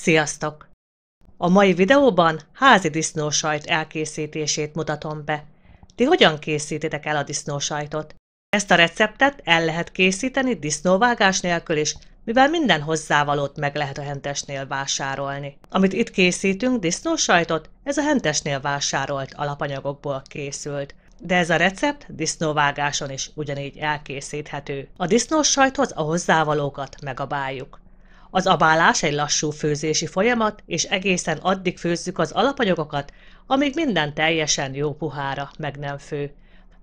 Sziasztok! A mai videóban házi disznósajt elkészítését mutatom be. Ti hogyan készítitek el a disznósajtot? Ezt a receptet el lehet készíteni disznóvágás nélkül is, mivel minden hozzávalót meg lehet a hentesnél vásárolni. Amit itt készítünk, disznósajtot, ez a hentesnél vásárolt alapanyagokból készült. De ez a recept disznóvágáson is ugyanígy elkészíthető. A disznósajthoz a hozzávalókat megabáljuk. Az abálás egy lassú főzési folyamat, és egészen addig főzzük az alapanyagokat, amíg minden teljesen jó puhára meg nem fő.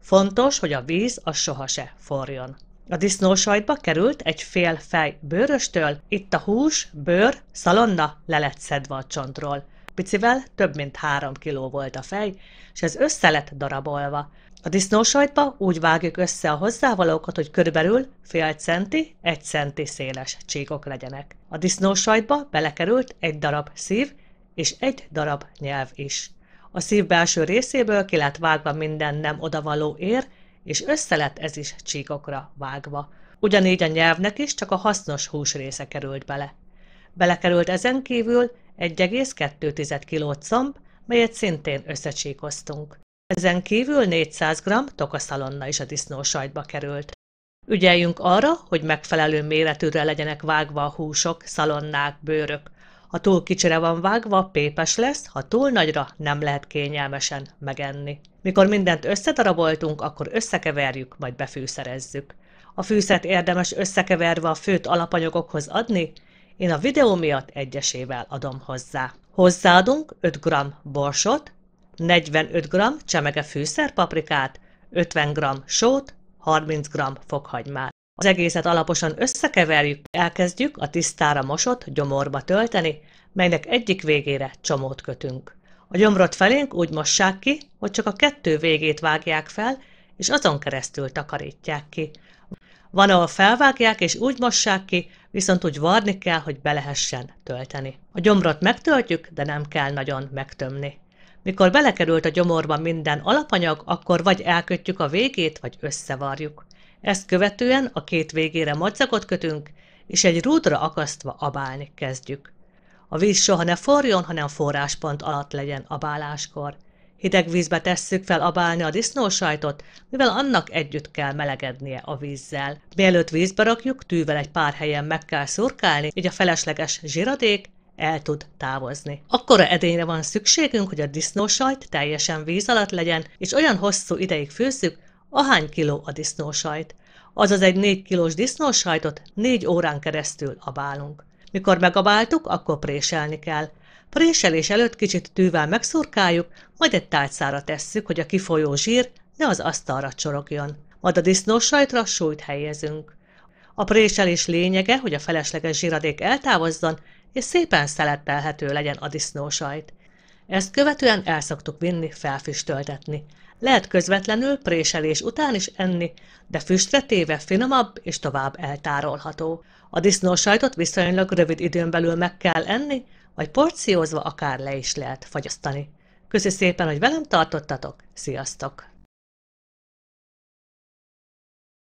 Fontos, hogy a víz az soha se forjon. A disznósajtba került egy fél fej bőröstől, itt a hús, bőr, szalonna le lett szedve a csontról. Picivel több mint 3 kiló volt a fej, és ez össze lett darabolva. A disznósajtba úgy vágjuk össze a hozzávalókat, hogy körülbelül fél centi, 1 centi széles csíkok legyenek. A disznósajtba belekerült egy darab szív és egy darab nyelv is. A szív belső részéből ki lett vágva minden nem odavaló ér, és össze lett ez is csíkokra vágva. Ugyanígy a nyelvnek is csak a hasznos húsrésze került bele. Belekerült ezen kívül 1,2 kg comb, melyet szintén összecsíkoztunk. Ezen kívül 400 g tokaszalonna is a disznósajtba került. Ügyeljünk arra, hogy megfelelő méretűre legyenek vágva a húsok, szalonnák, bőrök. Ha túl kicsire van vágva, pépes lesz, ha túl nagyra, nem lehet kényelmesen megenni. Mikor mindent összedaraboltunk, akkor összekeverjük, majd befűszerezzük. A fűszert érdemes összekeverve a főtt alapanyagokhoz adni, én a videó miatt egyesével adom hozzá. Hozzáadunk 5 g borsot, 45 g csemege fűszerpaprikát, 50 g sót, 30 g fokhagymát. Az egészet alaposan összekeverjük, elkezdjük a tisztára mosott gyomorba tölteni, melynek egyik végére csomót kötünk. A gyomrot felénk úgy mossák ki, hogy csak a 2 végét vágják fel, és azon keresztül takarítják ki. Van, ahol felvágják és úgy mossák ki, viszont úgy varni kell, hogy be lehessen tölteni. A gyomrot megtöltjük, de nem kell nagyon megtömni. Mikor belekerült a gyomorba minden alapanyag, akkor vagy elkötjük a végét, vagy összevarjuk. Ezt követően a 2 végére madzagot kötünk, és egy rúdra akasztva abálni kezdjük. A víz soha ne forjon, hanem forráspont alatt legyen abáláskor. Hideg vízbe tesszük fel abálni a disznósajtot, mivel annak együtt kell melegednie a vízzel. Mielőtt vízbe rakjuk, tűvel egy pár helyen meg kell szurkálni, így a felesleges zsiradék el tud távozni. Akkora edényre van szükségünk, hogy a disznósajt teljesen víz alatt legyen, és olyan hosszú ideig főzzük, ahány kiló a disznósajt. Azaz egy 4 kilós disznósajtot 4 órán keresztül abálunk. Mikor megabáltuk, akkor préselni kell. Préselés előtt kicsit tűvel megszurkáljuk, majd egy tálcára tesszük, hogy a kifolyó zsír ne az asztalra csorogjon. Majd a disznósajtra súlyt helyezünk. A préselés lényege, hogy a felesleges zsíradék eltávozzon, és szépen szelettelhető legyen a disznósajt. Ezt követően el szoktuk vinni felfüstöltetni. Lehet közvetlenül préselés után is enni, de füstre téve finomabb és tovább eltárolható. A disznósajtot viszonylag rövid időn belül meg kell enni, vagy porciózva akár le is lehet fagyasztani. Köszi szépen, hogy velem tartottatok, sziasztok!